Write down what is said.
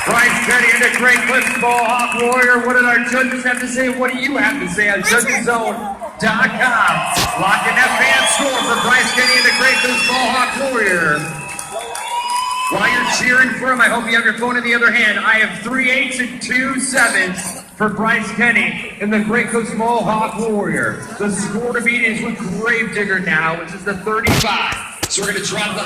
Bryce Kenny and the Great Clips Mohawk Warrior. What did our judges have to say? What do you have to say on JudgesZone.com? Locking that fan score for Bryce Kenny and the Great Clips Mohawk Warrior. While you're cheering for him, I hope you have your phone in the other hand. I have 3 8s and 2 7s for Bryce Kenny and the Great Clips Mohawk Warrior. The score to beat is with Gravedigger now, which is the 35. So we're going to drop the